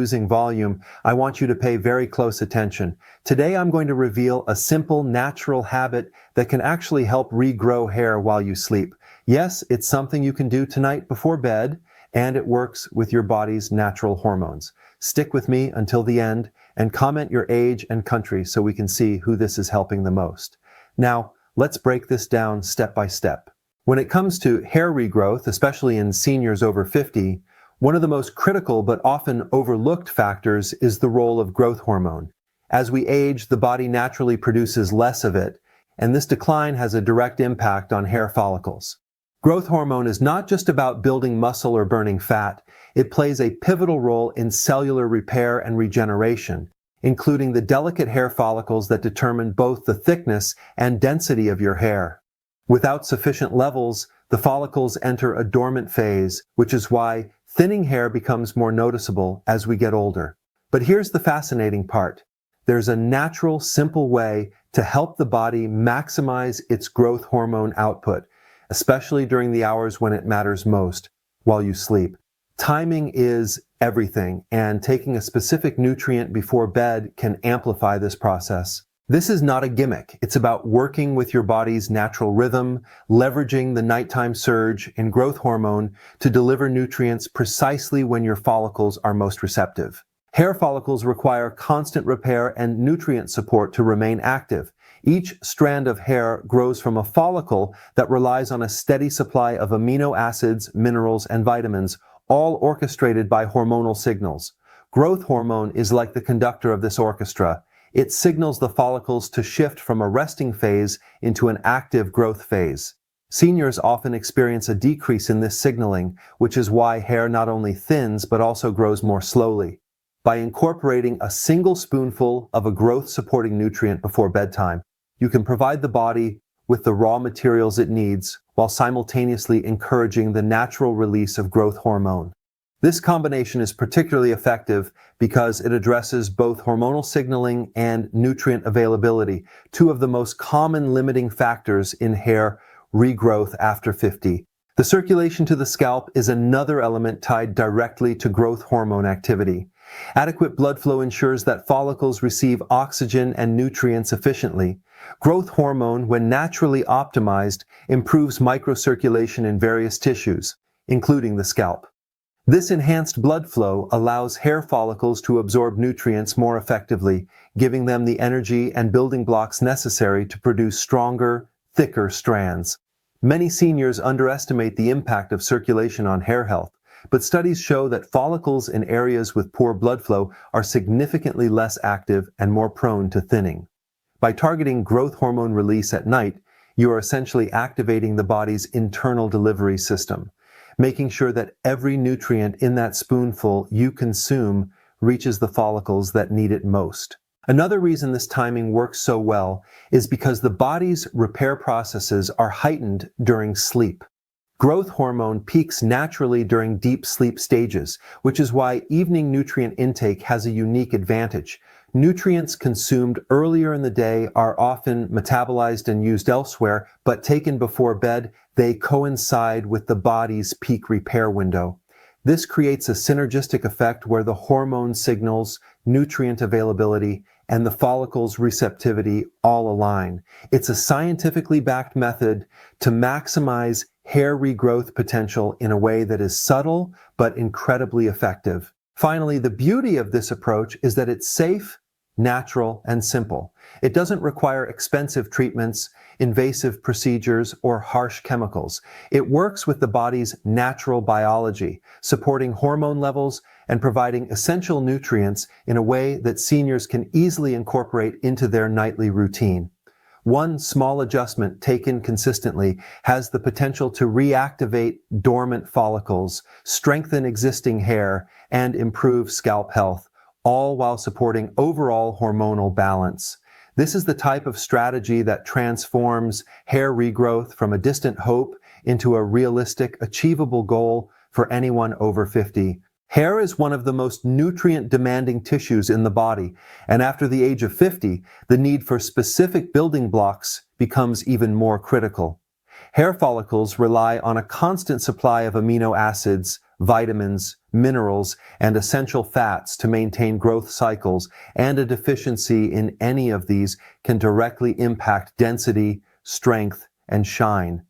losing volume, I want you to pay very close attention. Today I'm going to reveal a simple, natural habit that can actually help regrow hair while you sleep. Yes, it's something you can do tonight before bed, and it works with your body's natural hormones. Stick with me until the end and comment your age and country so we can see who this is helping the most. Now, let's break this down step by step. When it comes to hair regrowth, especially in seniors over 50, one of the most critical but often overlooked factors is the role of growth hormone. As we age, the body naturally produces less of it, and this decline has a direct impact on hair follicles. Growth hormone is not just about building muscle or burning fat. It plays a pivotal role in cellular repair and regeneration, including the delicate hair follicles that determine both the thickness and density of your hair. Without sufficient levels, the follicles enter a dormant phase, which is why thinning hair becomes more noticeable as we get older. But here's the fascinating part. There's a natural, simple way to help the body maximize its growth hormone output, especially during the hours when it matters most, while you sleep. Timing is everything, and taking a specific nutrient before bed can amplify this process. This is not a gimmick. It's about working with your body's natural rhythm, leveraging the nighttime surge in growth hormone to deliver nutrients precisely when your follicles are most receptive. Hair follicles require constant repair and nutrient support to remain active. Each strand of hair grows from a follicle that relies on a steady supply of amino acids, minerals, and vitamins, all orchestrated by hormonal signals. Growth hormone is like the conductor of this orchestra. It signals the follicles to shift from a resting phase into an active growth phase. Seniors often experience a decrease in this signaling, which is why hair not only thins but also grows more slowly. By incorporating a single spoonful of a growth-supporting nutrient before bedtime, you can provide the body with the raw materials it needs while simultaneously encouraging the natural release of growth hormone. This combination is particularly effective because it addresses both hormonal signaling and nutrient availability, two of the most common limiting factors in hair regrowth after 50. The circulation to the scalp is another element tied directly to growth hormone activity. Adequate blood flow ensures that follicles receive oxygen and nutrients efficiently. Growth hormone, when naturally optimized, improves microcirculation in various tissues, including the scalp. This enhanced blood flow allows hair follicles to absorb nutrients more effectively, giving them the energy and building blocks necessary to produce stronger, thicker strands. Many seniors underestimate the impact of circulation on hair health, but studies show that follicles in areas with poor blood flow are significantly less active and more prone to thinning. By targeting growth hormone release at night, you are essentially activating the body's internal delivery system, making sure that every nutrient in that spoonful you consume reaches the follicles that need it most. Another reason this timing works so well is because the body's repair processes are heightened during sleep. Growth hormone peaks naturally during deep sleep stages, which is why evening nutrient intake has a unique advantage. Nutrients consumed earlier in the day are often metabolized and used elsewhere, but taken before bed, they coincide with the body's peak repair window. This creates a synergistic effect where the hormone signals, nutrient availability, and the follicle's receptivity all align. It's a scientifically backed method to maximize hair regrowth potential in a way that is subtle but incredibly effective. Finally, the beauty of this approach is that it's safe, natural, and simple. It doesn't require expensive treatments, invasive procedures, or harsh chemicals. It works with the body's natural biology, supporting hormone levels and providing essential nutrients in a way that seniors can easily incorporate into their nightly routine. One small adjustment taken consistently has the potential to reactivate dormant follicles, strengthen existing hair, and improve scalp health, all while supporting overall hormonal balance. This is the type of strategy that transforms hair regrowth from a distant hope into a realistic, achievable goal for anyone over 50. Hair is one of the most nutrient-demanding tissues in the body, and after the age of 50, the need for specific building blocks becomes even more critical. Hair follicles rely on a constant supply of amino acids, vitamins, minerals, and essential fats to maintain growth cycles, and a deficiency in any of these can directly impact density, strength, and shine.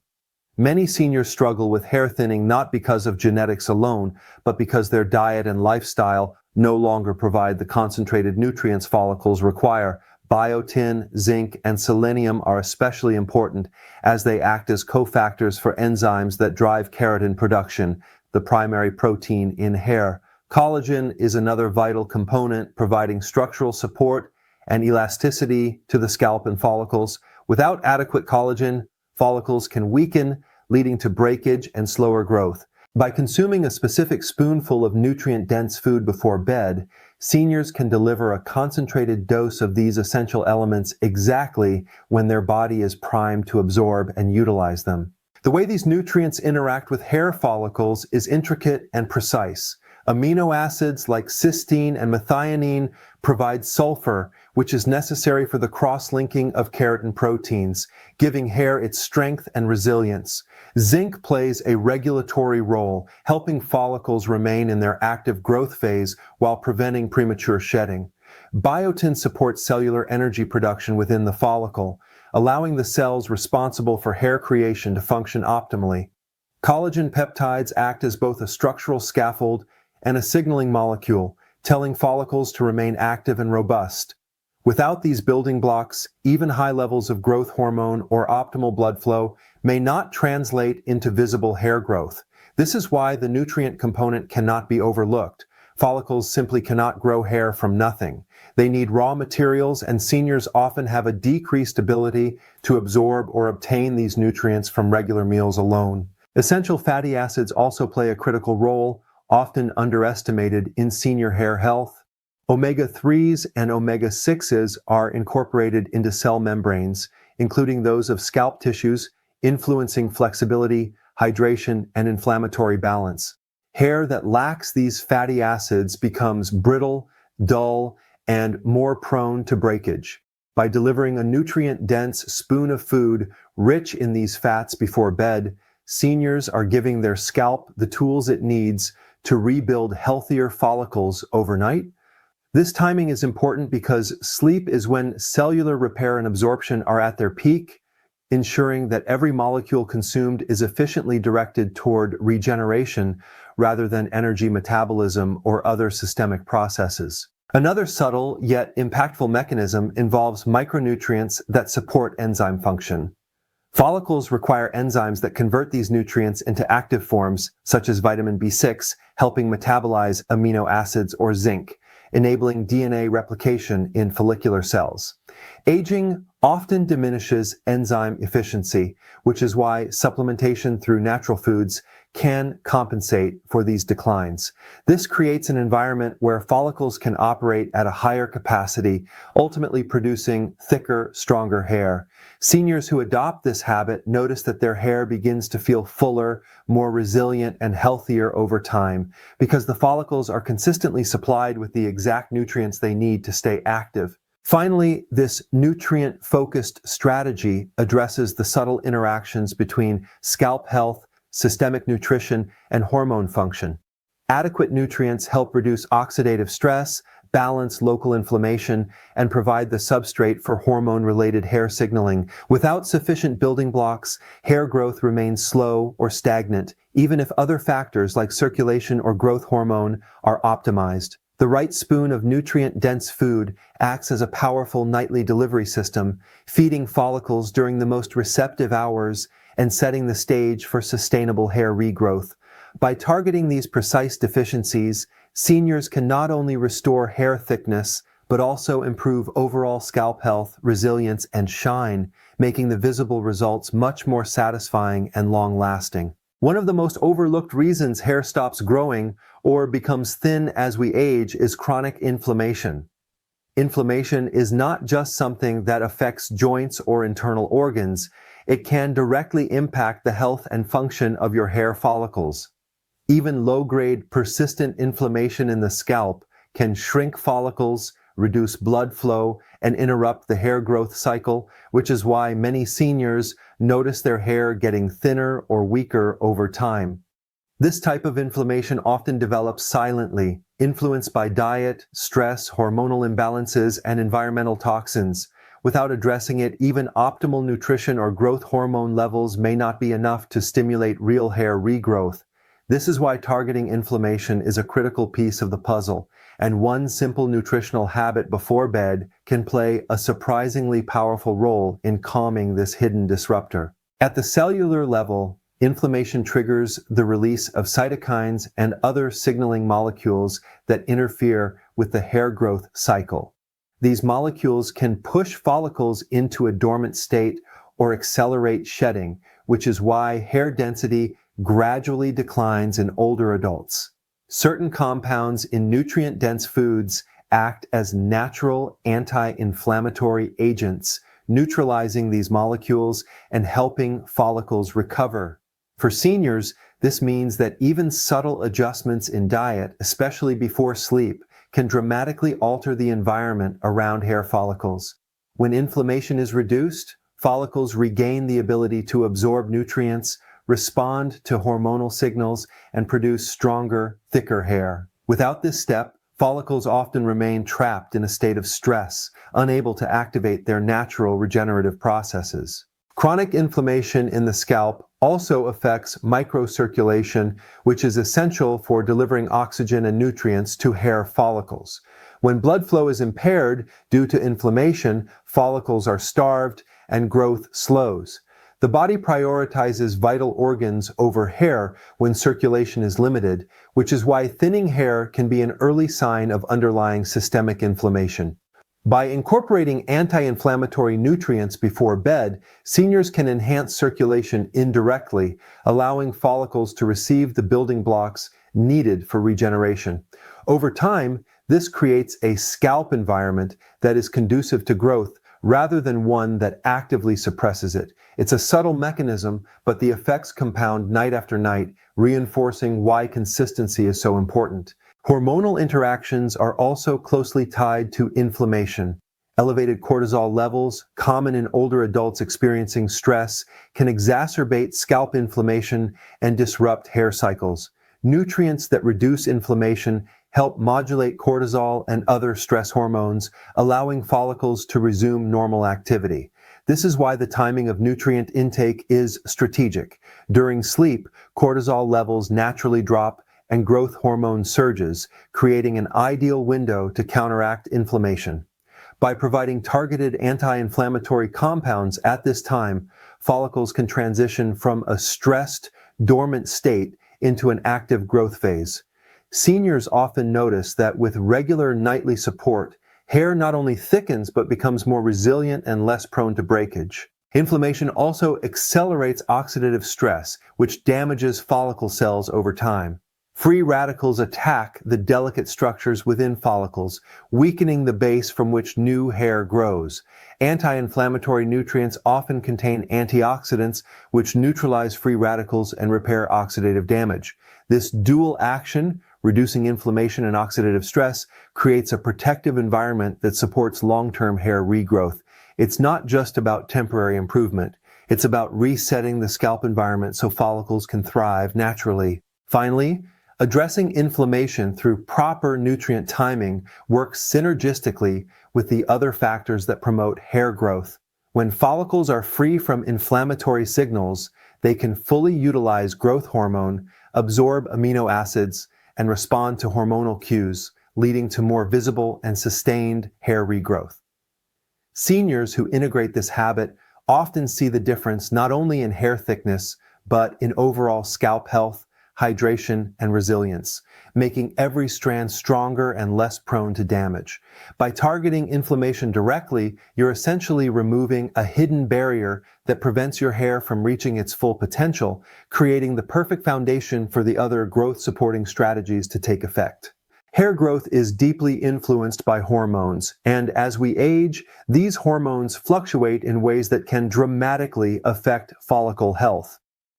Many seniors struggle with hair thinning not because of genetics alone, but because their diet and lifestyle no longer provide the concentrated nutrients follicles require. Biotin, zinc, and selenium are especially important as they act as cofactors for enzymes that drive keratin production, the primary protein in hair. Collagen is another vital component, providing structural support and elasticity to the scalp and follicles. Without adequate collagen, follicles can weaken, leading to breakage and slower growth. By consuming a specific spoonful of nutrient-dense food before bed, seniors can deliver a concentrated dose of these essential elements exactly when their body is primed to absorb and utilize them. The way these nutrients interact with hair follicles is intricate and precise. Amino acids like cysteine and methionine provide sulfur, which is necessary for the cross-linking of keratin proteins, giving hair its strength and resilience. Zinc plays a regulatory role, helping follicles remain in their active growth phase while preventing premature shedding. Biotin supports cellular energy production within the follicle, allowing the cells responsible for hair creation to function optimally. Collagen peptides act as both a structural scaffold and a signaling molecule, telling follicles to remain active and robust. Without these building blocks, even high levels of growth hormone or optimal blood flow may not translate into visible hair growth. This is why the nutrient component cannot be overlooked. Follicles simply cannot grow hair from nothing. They need raw materials, and seniors often have a decreased ability to absorb or obtain these nutrients from regular meals alone. Essential fatty acids also play a critical role, often underestimated in senior hair health. Omega-3s and omega-6s are incorporated into cell membranes, including those of scalp tissues, influencing flexibility, hydration, and inflammatory balance. Hair that lacks these fatty acids becomes brittle, dull, and more prone to breakage. By delivering a nutrient-dense spoon of food rich in these fats before bed, seniors are giving their scalp the tools it needs to rebuild healthier follicles overnight. This timing is important because sleep is when cellular repair and absorption are at their peak, ensuring that every molecule consumed is efficiently directed toward regeneration rather than energy metabolism or other systemic processes. Another subtle yet impactful mechanism involves micronutrients that support enzyme function. Follicles require enzymes that convert these nutrients into active forms, such as vitamin B6, helping metabolize amino acids or zinc, enabling DNA replication in follicular cells. Aging often diminishes enzyme efficiency, which is why supplementation through natural foods can compensate for these declines. This creates an environment where follicles can operate at a higher capacity, ultimately producing thicker, stronger hair. Seniors who adopt this habit notice that their hair begins to feel fuller, more resilient, and healthier over time because the follicles are consistently supplied with the exact nutrients they need to stay active. Finally, this nutrient-focused strategy addresses the subtle interactions between scalp health, systemic nutrition, and hormone function. Adequate nutrients help reduce oxidative stress, balance local inflammation, and provide the substrate for hormone-related hair signaling. Without sufficient building blocks, hair growth remains slow or stagnant, even if other factors like circulation or growth hormone are optimized. The right spoon of nutrient-dense food acts as a powerful nightly delivery system, feeding follicles during the most receptive hours and setting the stage for sustainable hair regrowth. By targeting these precise deficiencies, seniors can not only restore hair thickness, but also improve overall scalp health, resilience, and shine, making the visible results much more satisfying and long-lasting. One of the most overlooked reasons hair stops growing or becomes thin as we age is chronic inflammation. Inflammation is not just something that affects joints or internal organs. It can directly impact the health and function of your hair follicles. Even low-grade, persistent inflammation in the scalp can shrink follicles, reduce blood flow, and interrupt the hair growth cycle, which is why many seniors notice their hair getting thinner or weaker over time. This type of inflammation often develops silently, influenced by diet, stress, hormonal imbalances, and environmental toxins. Without addressing it, even optimal nutrition or growth hormone levels may not be enough to stimulate real hair regrowth. This is why targeting inflammation is a critical piece of the puzzle, and one simple nutritional habit before bed can play a surprisingly powerful role in calming this hidden disruptor. At the cellular level, inflammation triggers the release of cytokines and other signaling molecules that interfere with the hair growth cycle. These molecules can push follicles into a dormant state or accelerate shedding, which is why hair density gradually declines in older adults. Certain compounds in nutrient-dense foods act as natural anti-inflammatory agents, neutralizing these molecules and helping follicles recover. For seniors, this means that even subtle adjustments in diet, especially before sleep, can dramatically alter the environment around hair follicles. When inflammation is reduced, follicles regain the ability to absorb nutrients, respond to hormonal signals, and produce stronger, thicker hair. Without this step, follicles often remain trapped in a state of stress, unable to activate their natural regenerative processes. Chronic inflammation in the scalp also affects microcirculation, which is essential for delivering oxygen and nutrients to hair follicles. When blood flow is impaired due to inflammation, follicles are starved and growth slows. The body prioritizes vital organs over hair when circulation is limited, which is why thinning hair can be an early sign of underlying systemic inflammation. By incorporating anti-inflammatory nutrients before bed, seniors can enhance circulation indirectly, allowing follicles to receive the building blocks needed for regeneration. Over time, this creates a scalp environment that is conducive to growth rather than one that actively suppresses it. It's a subtle mechanism, but the effects compound night after night, reinforcing why consistency is so important. Hormonal interactions are also closely tied to inflammation. Elevated cortisol levels, common in older adults experiencing stress, can exacerbate scalp inflammation and disrupt hair cycles. Nutrients that reduce inflammation help modulate cortisol and other stress hormones, allowing follicles to resume normal activity. This is why the timing of nutrient intake is strategic. During sleep, cortisol levels naturally drop and growth hormone surges, creating an ideal window to counteract inflammation. By providing targeted anti-inflammatory compounds at this time, follicles can transition from a stressed, dormant state into an active growth phase. Seniors often notice that with regular nightly support, hair not only thickens but becomes more resilient and less prone to breakage. Inflammation also accelerates oxidative stress, which damages follicle cells over time. Free radicals attack the delicate structures within follicles, weakening the base from which new hair grows. Anti-inflammatory nutrients often contain antioxidants, which neutralize free radicals and repair oxidative damage. This dual action, reducing inflammation and oxidative stress, creates a protective environment that supports long-term hair regrowth. It's not just about temporary improvement. It's about resetting the scalp environment so follicles can thrive naturally. Finally, addressing inflammation through proper nutrient timing works synergistically with the other factors that promote hair growth. When follicles are free from inflammatory signals, they can fully utilize growth hormone, absorb amino acids, and respond to hormonal cues, leading to more visible and sustained hair regrowth. Seniors who integrate this habit often see the difference not only in hair thickness, but in overall scalp health, hydration, and resilience, making every strand stronger and less prone to damage. By targeting inflammation directly, you're essentially removing a hidden barrier that prevents your hair from reaching its full potential, creating the perfect foundation for the other growth-supporting strategies to take effect. Hair growth is deeply influenced by hormones, and as we age, these hormones fluctuate in ways that can dramatically affect follicle health.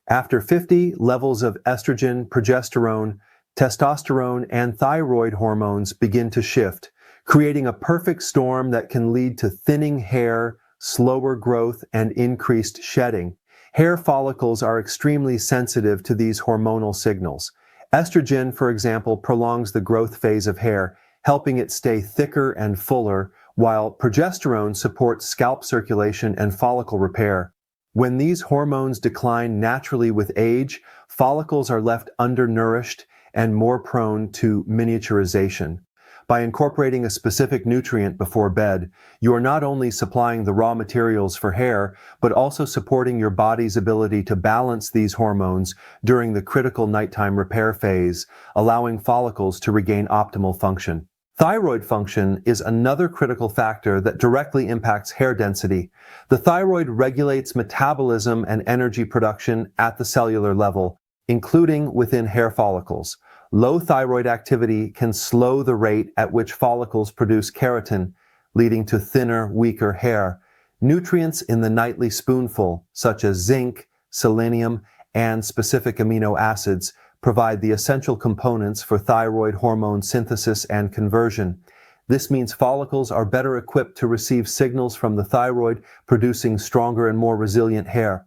After 50, levels of estrogen, progesterone, testosterone, and thyroid hormones begin to shift, creating a perfect storm that can lead to thinning hair, slower growth, and increased shedding. Hair follicles are extremely sensitive to these hormonal signals. Estrogen, for example, prolongs the growth phase of hair, helping it stay thicker and fuller, while progesterone supports scalp circulation and follicle repair. When these hormones decline naturally with age, follicles are left undernourished and more prone to miniaturization. By incorporating a specific nutrient before bed, you are not only supplying the raw materials for hair, but also supporting your body's ability to balance these hormones during the critical nighttime repair phase, allowing follicles to regain optimal function. Thyroid function is another critical factor that directly impacts hair density. The thyroid regulates metabolism and energy production at the cellular level, including within hair follicles. Low thyroid activity can slow the rate at which follicles produce keratin, leading to thinner, weaker hair. Nutrients in the nightly spoonful, such as zinc, selenium, and specific amino acids, provide the essential components for thyroid hormone synthesis and conversion. This means follicles are better equipped to receive signals from the thyroid, producing stronger and more resilient hair.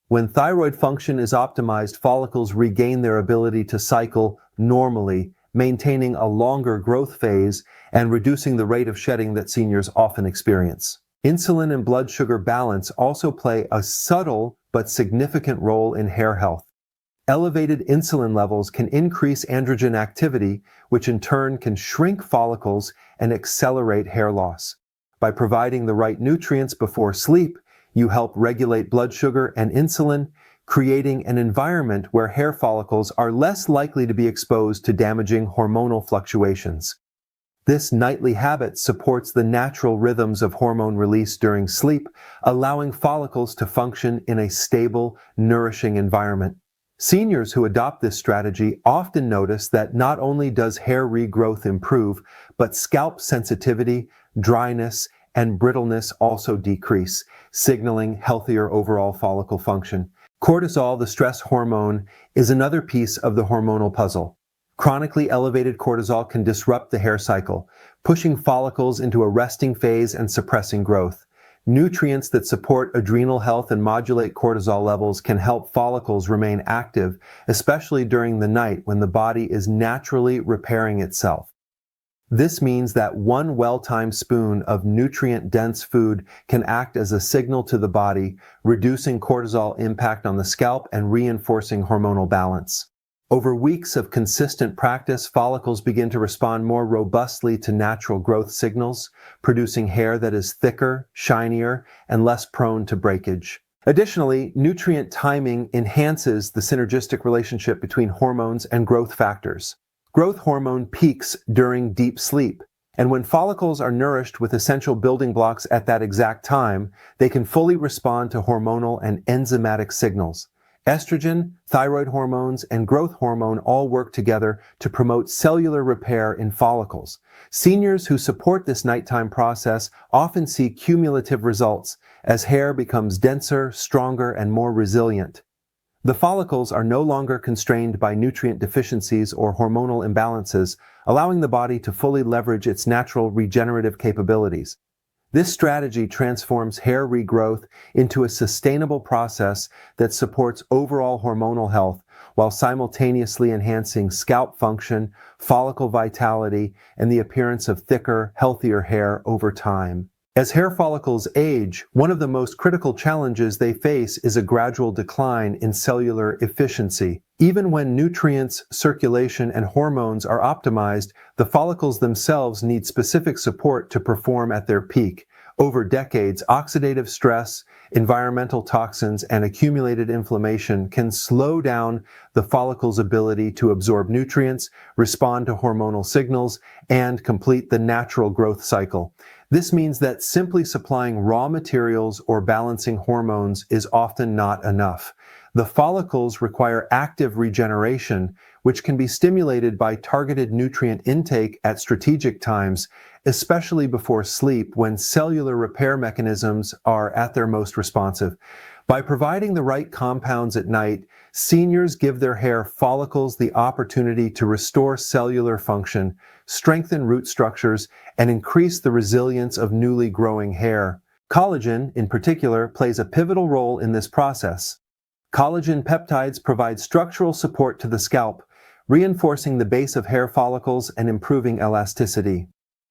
When thyroid function is optimized, follicles regain their ability to cycle normally, maintaining a longer growth phase and reducing the rate of shedding that seniors often experience. Insulin and blood sugar balance also play a subtle but significant role in hair health. Elevated insulin levels can increase androgen activity, which in turn can shrink follicles and accelerate hair loss. By providing the right nutrients before sleep, you help regulate blood sugar and insulin, creating an environment where hair follicles are less likely to be exposed to damaging hormonal fluctuations. This nightly habit supports the natural rhythms of hormone release during sleep, allowing follicles to function in a stable, nourishing environment. Seniors who adopt this strategy often notice that not only does hair regrowth improve, but scalp sensitivity, dryness, and brittleness also decrease, signaling healthier overall follicle function. Cortisol, the stress hormone, is another piece of the hormonal puzzle. Chronically elevated cortisol can disrupt the hair cycle, pushing follicles into a resting phase and suppressing growth. Nutrients that support adrenal health and modulate cortisol levels can help follicles remain active, especially during the night when the body is naturally repairing itself. This means that one well-timed spoon of nutrient-dense food can act as a signal to the body, reducing cortisol impact on the scalp and reinforcing hormonal balance. Over weeks of consistent practice, follicles begin to respond more robustly to natural growth signals, producing hair that is thicker, shinier, and less prone to breakage. Additionally, nutrient timing enhances the synergistic relationship between hormones and growth factors. Growth hormone peaks during deep sleep, and when follicles are nourished with essential building blocks at that exact time, they can fully respond to hormonal and enzymatic signals. Estrogen, thyroid hormones, and growth hormone all work together to promote cellular repair in follicles. Seniors who support this nighttime process often see cumulative results as hair becomes denser, stronger, and more resilient. The follicles are no longer constrained by nutrient deficiencies or hormonal imbalances, allowing the body to fully leverage its natural regenerative capabilities. This strategy transforms hair regrowth into a sustainable process that supports overall hormonal health while simultaneously enhancing scalp function, follicle vitality, and the appearance of thicker, healthier hair over time. As hair follicles age, one of the most critical challenges they face is a gradual decline in cellular efficiency. Even when nutrients, circulation, and hormones are optimized, the follicles themselves need specific support to perform at their peak. Over decades, oxidative stress, environmental toxins, and accumulated inflammation can slow down the follicle's ability to absorb nutrients, respond to hormonal signals, and complete the natural growth cycle. This means that simply supplying raw materials or balancing hormones is often not enough. The follicles require active regeneration, which can be stimulated by targeted nutrient intake at strategic times, especially before sleep when cellular repair mechanisms are at their most responsive. By providing the right compounds at night, seniors give their hair follicles the opportunity to restore cellular function, strengthen root structures, and increase the resilience of newly growing hair. Collagen, in particular, plays a pivotal role in this process. Collagen peptides provide structural support to the scalp, reinforcing the base of hair follicles and improving elasticity.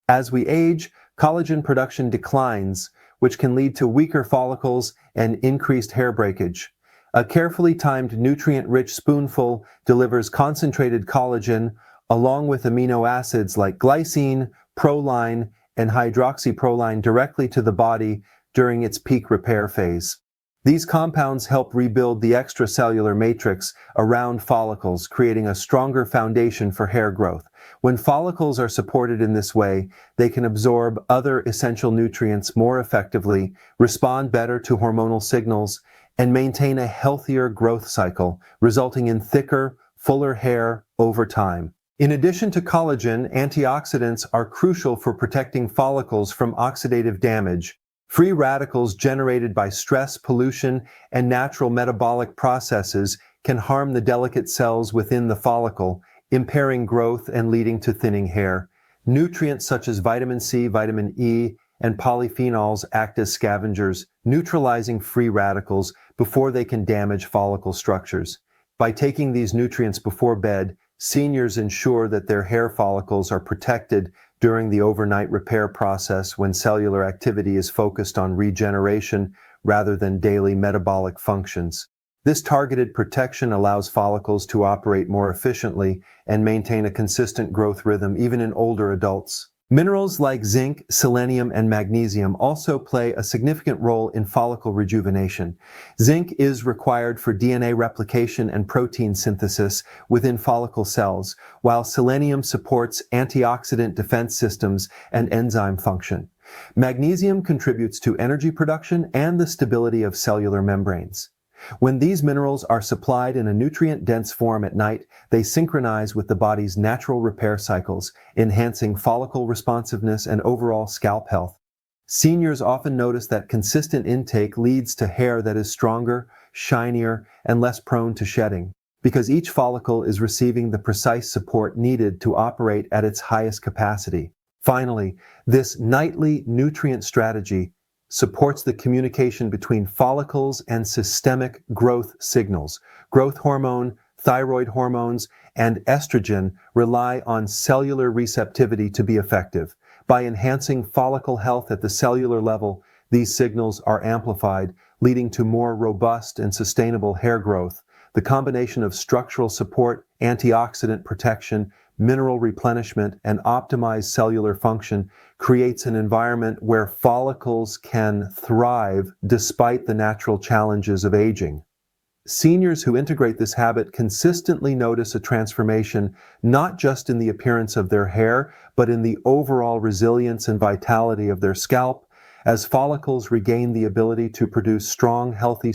As we age, collagen production declines, which can lead to weaker follicles and increased hair breakage. A carefully timed nutrient-rich spoonful delivers concentrated collagen along with amino acids like glycine, proline, and hydroxyproline directly to the body during its peak repair phase. These compounds help rebuild the extracellular matrix around follicles, creating a stronger foundation for hair growth. When follicles are supported in this way, they can absorb other essential nutrients more effectively, respond better to hormonal signals, and maintain a healthier growth cycle, resulting in thicker, fuller hair over time. In addition to collagen, antioxidants are crucial for protecting follicles from oxidative damage. Free radicals generated by stress, pollution, and natural metabolic processes can harm the delicate cells within the follicle, impairing growth and leading to thinning hair. Nutrients such as vitamin C, vitamin E, and polyphenols act as scavengers, neutralizing free radicals before they can damage follicle structures. By taking these nutrients before bed, seniors ensure that their hair follicles are protected during the overnight repair process when cellular activity is focused on regeneration rather than daily metabolic functions. This targeted protection allows follicles to operate more efficiently and maintain a consistent growth rhythm even in older adults. Minerals like zinc, selenium, and magnesium also play a significant role in follicle rejuvenation. Zinc is required for DNA replication and protein synthesis within follicle cells, while selenium supports antioxidant defense systems and enzyme function. Magnesium contributes to energy production and the stability of cellular membranes. When these minerals are supplied in a nutrient-dense form at night, they synchronize with the body's natural repair cycles, enhancing follicle responsiveness and overall scalp health. Seniors often notice that consistent intake leads to hair that is stronger, shinier, and less prone to shedding, because each follicle is receiving the precise support needed to operate at its highest capacity. Finally, this nightly nutrient strategy supports the communication between follicles and systemic growth signals. Growth hormone, thyroid hormones, and estrogen rely on cellular receptivity to be effective. By enhancing follicle health at the cellular level, these signals are amplified, leading to more robust and sustainable hair growth. The combination of structural support, antioxidant protection, mineral replenishment, and optimized cellular function creates an environment where follicles can thrive despite the natural challenges of aging. Seniors who integrate this habit consistently notice a transformation not just in the appearance of their hair, but in the overall resilience and vitality of their scalp, as follicles regain the ability to produce strong, healthy